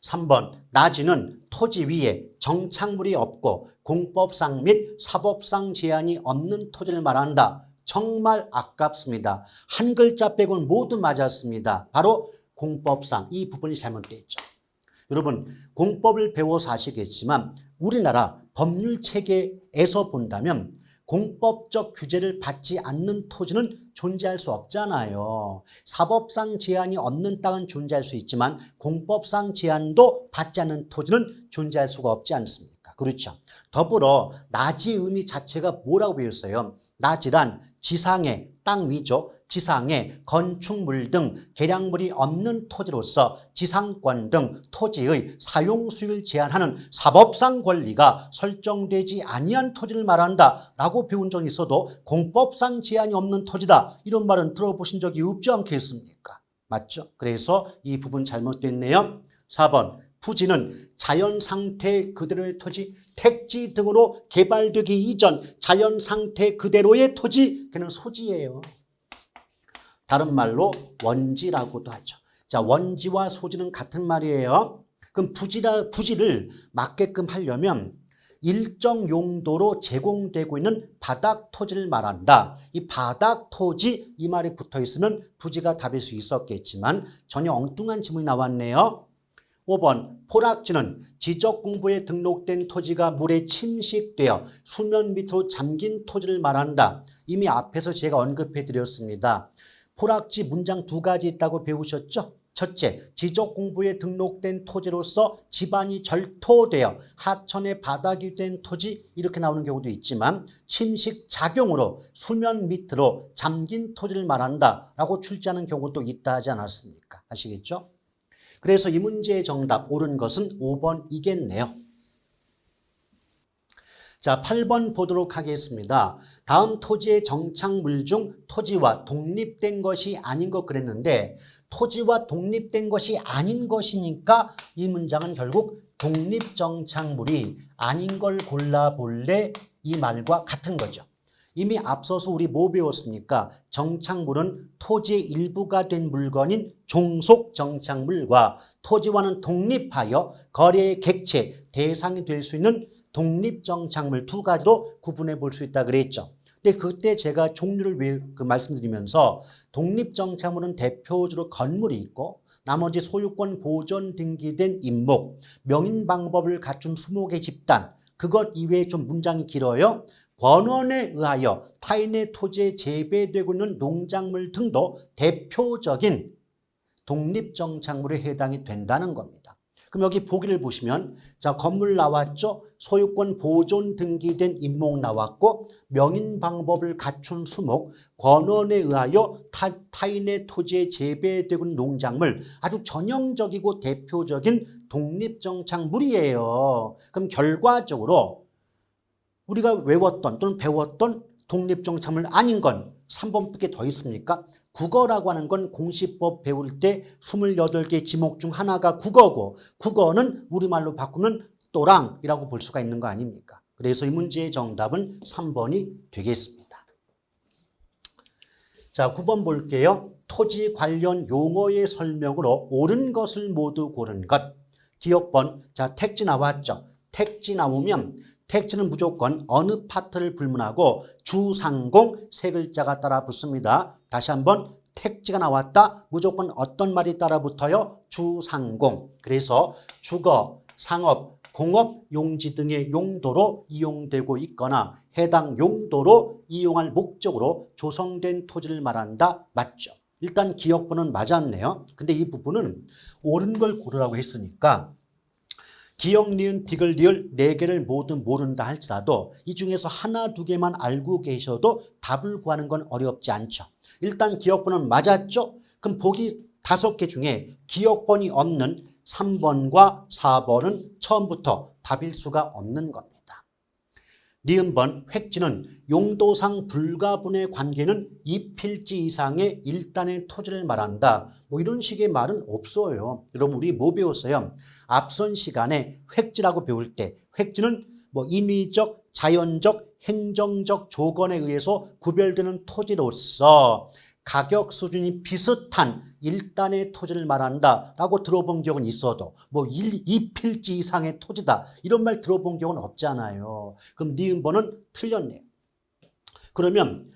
3번 낮이는 토지 위에 정착물이 없고 공법상 및 사법상 제한이 없는 토지를 말한다. 정말 아깝습니다. 한 글자 빼고는 모두 맞았습니다. 바로 공법상 이 부분이 잘못됐죠. 여러분 공법을 배워서 아시겠지만 우리나라 법률 체계에서 본다면 공법적 규제를 받지 않는 토지는 존재할 수 없잖아요. 사법상 제한이 없는 땅은 존재할 수 있지만 공법상 제한도 받지 않는 토지는 존재할 수가 없지 않습니까? 그렇죠. 더불어 낮의 의미 자체가 뭐라고 배웠어요? 낮이란 지상의 땅 위죠. 지상에 건축물 등 개량물이 없는 토지로서 지상권 등 토지의 사용 수익을 제한하는 사법상 권리가 설정되지 아니한 토지를 말한다라고 배운 적이 있어도 공법상 제한이 없는 토지다. 이런 말은 들어보신 적이 없지 않겠습니까? 맞죠? 그래서 이 부분 잘못됐네요. 4번 부지는 자연 상태 그대로의 토지, 택지 등으로 개발되기 이전 자연 상태 그대로의 토지, 그는 소지예요. 다른 말로 원지라고도 하죠. 자, 원지와 소지는 같은 말이에요. 그럼 부지를 맞게끔 하려면 일정 용도로 제공되고 있는 바닥 토지를 말한다. 이 바닥 토지 이 말이 붙어 있으면 부지가 답일 수 있었겠지만 전혀 엉뚱한 지문이 나왔네요. 5번 포락지는 지적공부에 등록된 토지가 물에 침식되어 수면 밑으로 잠긴 토지를 말한다. 이미 앞에서 제가 언급해 드렸습니다. 포락지 문장 두 가지 있다고 배우셨죠? 첫째, 지적공부에 등록된 토지로서 집안이 절토되어 하천의 바닥이 된 토지 이렇게 나오는 경우도 있지만 침식작용으로 수면 밑으로 잠긴 토지를 말한다라고 출제하는 경우도 있다 하지 않았습니까? 아시겠죠? 그래서 이 문제의 정답 옳은 것은 5번이겠네요. 자, 8번 보도록 하겠습니다. 다음 토지의 정착물 중 토지와 독립된 것이 아닌 것 그랬는데 토지와 독립된 것이 아닌 것이니까 이 문장은 결국 독립정착물이 아닌 걸 골라볼래 이 말과 같은 거죠. 이미 앞서서 우리 뭐 배웠습니까? 정착물은 토지의 일부가 된 물건인 종속정착물과 토지와는 독립하여 거래의 객체, 대상이 될 수 있는 독립정착물 두 가지로 구분해 볼 수 있다 그랬죠. 근데 그때 제가 종류를 말씀드리면서 독립정착물은 대표적으로 건물이 있고 나머지 소유권 보존 등기된 임목, 명인 방법을 갖춘 수목의 집단, 그것 이외에 좀 문장이 길어요. 권원에 의하여 타인의 토지에 재배되고 있는 농작물 등도 대표적인 독립정착물에 해당이 된다는 겁니다. 그럼 여기 보기를 보시면 자 건물 나왔죠? 소유권 보존 등기된 임목 나왔고 명인 방법을 갖춘 수목, 권원에 의하여 타인의 토지에 재배되고 있는 농작물 아주 전형적이고 대표적인 독립정착물이에요. 그럼 결과적으로 우리가 외웠던 또는 배웠던 독립정착물 아닌 건 3번밖에 더 있습니까? 국어라고 하는 건 공시법 배울 때 28개 지목 중 하나가 국어고 국어는 우리말로 바꾸면 또랑이라고 볼 수가 있는 거 아닙니까? 그래서 이 문제의 정답은 3번이 되겠습니다. 자, 9번 볼게요. 토지 관련 용어의 설명으로 옳은 것을 모두 고른 것. 기억번. 자, 택지 나왔죠? 택지 나오면 택지는 무조건 어느 파트를 불문하고 주상공 세 글자가 따라 붙습니다. 다시 한번 택지가 나왔다. 무조건 어떤 말이 따라 붙어요? 주상공. 그래서 주거, 상업, 공업, 용지 등의 용도로 이용되고 있거나 해당 용도로 이용할 목적으로 조성된 토지를 말한다. 맞죠? 일단 기억번은 맞았네요. 근데 이 부분은 옳은 걸 고르라고 했으니까 기역, 니은, 디귿, 리을 4개를 모두 모른다 할지라도 이 중에서 하나, 두 개만 알고 계셔도 답을 구하는 건 어렵지 않죠. 일단 기역번은 맞았죠? 그럼 보기 5개 중에 기역번이 없는 3번과 4번은 처음부터 답일 수가 없는 겁니다. 니은번 획지는 용도상 불가분의 관계는 2필지 이상의 일단의 토지를 말한다. 뭐 이런 식의 말은 없어요. 여러분 우리 뭐 배웠어요? 앞선 시간에 획지라고 배울 때 획지는 뭐 인위적, 자연적, 행정적 조건에 의해서 구별되는 토지로서 가격 수준이 비슷한 일단의 토지를 말한다라고 들어본 적은 있어도 뭐 2필지 이상의 토지다 이런 말 들어본 적은 없잖아요. 그럼 니은번은 틀렸네요. 그러면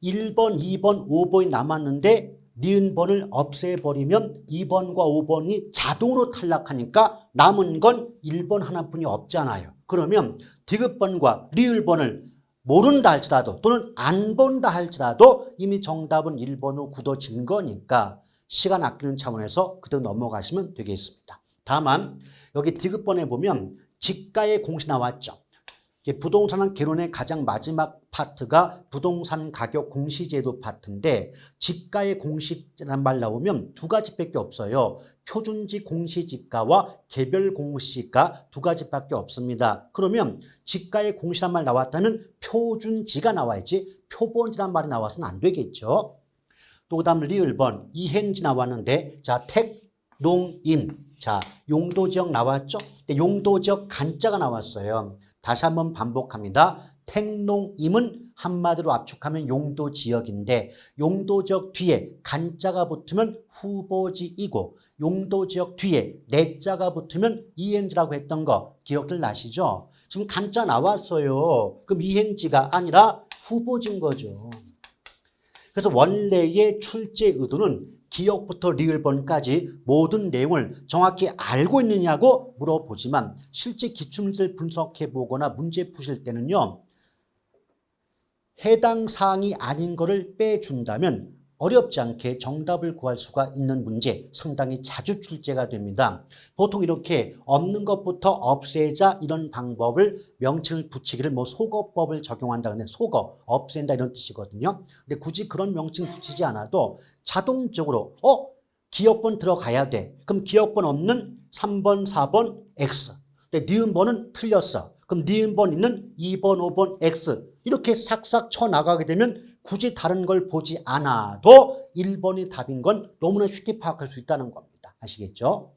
1번, 2번, 5번이 남았는데 니은번을 없애버리면 2번과 5번이 자동으로 탈락하니까 남은 건 1번 하나뿐이 없잖아요. 그러면 디귿번과 리을번을 모른다 할지라도 또는 안 본다 할지라도 이미 정답은 1번으로 굳어진 거니까 시간 아끼는 차원에서 그대로 넘어가시면 되겠습니다. 다만 여기 디귿번에 보면 지가의 공시 나왔죠. 부동산은 개론의 가장 마지막 파트가 부동산 가격 공시제도 파트인데 지가의 공시라는 말 나오면 2가지밖에 없어요. 표준지 공시지가와 개별 공시가 2가지밖에 없습니다. 그러면 지가의 공시란 말 나왔다면 표준지가 나와야지 표본지란 말이 나와서는 안 되겠죠. 또 그다음 리을번 이행지 나왔는데 자 택농임 자 용도지역 나왔죠. 근데 용도지역 간자가 나왔어요. 다시 한번 반복합니다. 택농임은 한마디로 압축하면 용도지역인데 용도지역 뒤에 간자가 붙으면 후보지이고 용도지역 뒤에 내자가 붙으면 이행지라고 했던 거 기억들 나시죠? 지금 간자 나왔어요. 그럼 이행지가 아니라 후보지인 거죠. 그래서 원래의 출제 의도는 기역부터 리을번까지 모든 내용을 정확히 알고 있느냐고 물어보지만 실제 기출문제를 분석해 보거나 문제 푸실 때는요. 해당 사항이 아닌 거를 빼준다면 어렵지 않게 정답을 구할 수가 있는 문제 상당히 자주 출제가 됩니다. 보통 이렇게 없는 것부터 없애자 이런 방법을 명칭을 붙이기를 뭐 소거법을 적용한다 그러는데 소거, 없앤다 이런 뜻이거든요. 근데 굳이 그런 명칭 붙이지 않아도 자동적으로 기역번 들어가야 돼. 그럼 기역번 없는 3번, 4번 X. 근데 니은번은 틀렸어. 그럼 니은번 있는 2번, 5번 X. 이렇게 싹싹 쳐나가게 되면 굳이 다른 걸 보지 않아도 1번이 답인 건 너무나 쉽게 파악할 수 있다는 겁니다. 아시겠죠?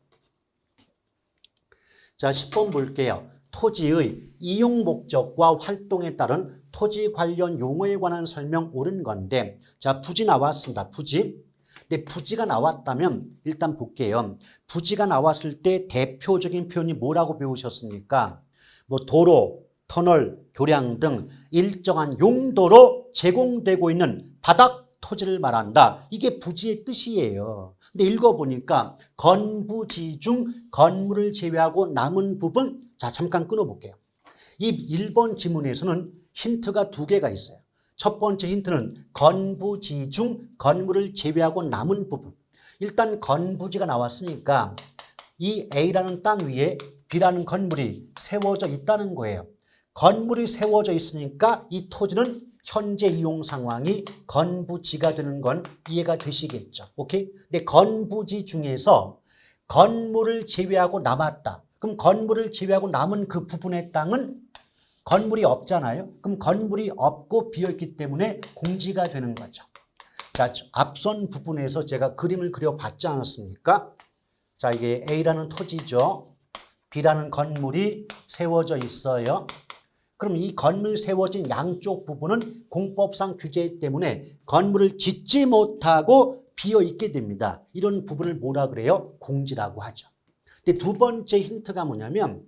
자, 10번 볼게요. 토지의 이용 목적과 활동에 따른 토지 관련 용어에 관한 설명 옳은 건데 자, 부지 나왔습니다. 부지. 근데 부지가 나왔다면 일단 볼게요. 부지가 나왔을 때 대표적인 표현이 뭐라고 배우셨습니까? 뭐 도로, 터널, 교량 등 일정한 용도로 제공되고 있는 바닥 토지를 말한다. 이게 부지의 뜻이에요. 근데 읽어보니까 건부지 중 건물을 제외하고 남은 부분 자 잠깐 끊어볼게요. 이 1번 지문에서는 힌트가 2개가 있어요. 첫 번째 힌트는 건부지 중 건물을 제외하고 남은 부분. 일단 건부지가 나왔으니까 이 A라는 땅 위에 B라는 건물이 세워져 있다는 거예요. 건물이 세워져 있으니까 이 토지는 현재 이용 상황이 건부지가 되는 건 이해가 되시겠죠. 오케이? 근데 건부지 중에서 건물을 제외하고 남았다. 그럼 건물을 제외하고 남은 그 부분의 땅은 건물이 없잖아요. 그럼 건물이 없고 비어있기 때문에 공지가 되는 거죠. 자, 앞선 부분에서 제가 그림을 그려봤지 않았습니까? 자, 이게 A라는 토지죠. B라는 건물이 세워져 있어요. 그럼 이 건물 세워진 양쪽 부분은 공법상 규제 때문에 건물을 짓지 못하고 비어있게 됩니다. 이런 부분을 뭐라 그래요? 공지라고 하죠. 근데 두 번째 힌트가 뭐냐면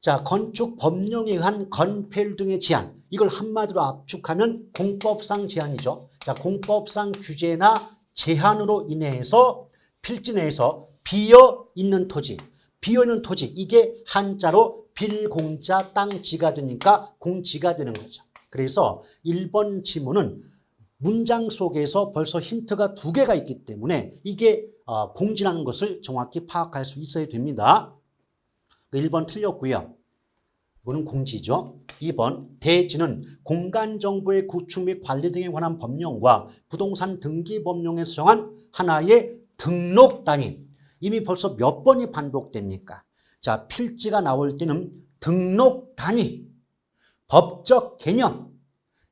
자, 건축 법령에 의한 건폐율 등의 제한, 이걸 한마디로 압축하면 공법상 제한이죠. 자, 공법상 규제나 제한으로 인해서 필지 내에서 비어있는 토지, 비어있는 토지, 이게 한자로 빌공자 땅지가 되니까 공지가 되는 거죠. 그래서 1번 지문은 문장 속에서 벌써 힌트가 2개가 있기 때문에 이게 공지라는 것을 정확히 파악할 수 있어야 됩니다. 1번 틀렸고요. 이거는 공지죠. 2번 대지는 공간정보의 구축 및 관리 등에 관한 법령과 부동산 등기 법령에서 정한 하나의 등록 단위. 이미 벌써 몇 번이 반복됩니까? 자, 필지가 나올 때는 등록 단위, 법적 개념,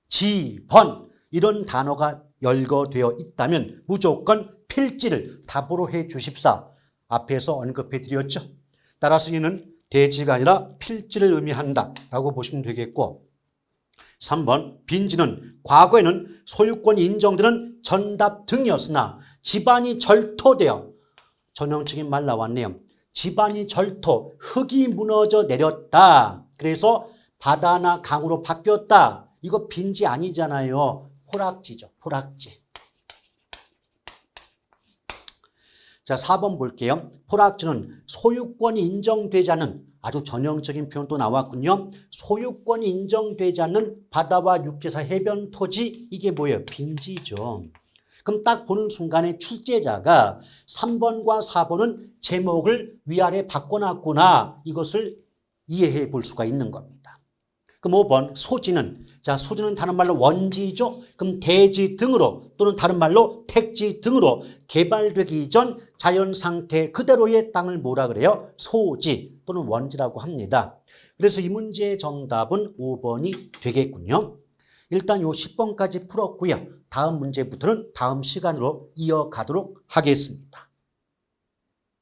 지번 이런 단어가 열거되어 있다면 무조건 필지를 답으로 해 주십사. 앞에서 언급해 드렸죠. 따라서 이는 대지가 아니라 필지를 의미한다라고 보시면 되겠고 3번 빈지는 과거에는 소유권이 인정되는 전답 등이었으나 집안이 절토되어 전형적인 말 나왔네요. 집안이 절토, 흙이 무너져 내렸다. 그래서 바다나 강으로 바뀌었다. 이거 빈지 아니잖아요. 포락지죠. 포락지. 자, 4번 볼게요. 포락지는 소유권이 인정되지 않는 아주 전형적인 표현도 나왔군요. 소유권이 인정되지 않는 바다와 육지사 해변 토지 이게 뭐예요? 빈지죠. 그럼 딱 보는 순간에 출제자가 3번과 4번은 제목을 위아래 바꿔놨구나. 이것을 이해해 볼 수가 있는 겁니다. 그럼 5번 소지는 자 소지는 다른 말로 원지죠. 그럼 대지 등으로 또는 다른 말로 택지 등으로 개발되기 전 자연 상태 그대로의 땅을 뭐라 그래요? 소지 또는 원지라고 합니다. 그래서 이 문제의 정답은 5번이 되겠군요. 일단 요 10번까지 풀었고요. 다음 문제부터는 다음 시간으로 이어가도록 하겠습니다.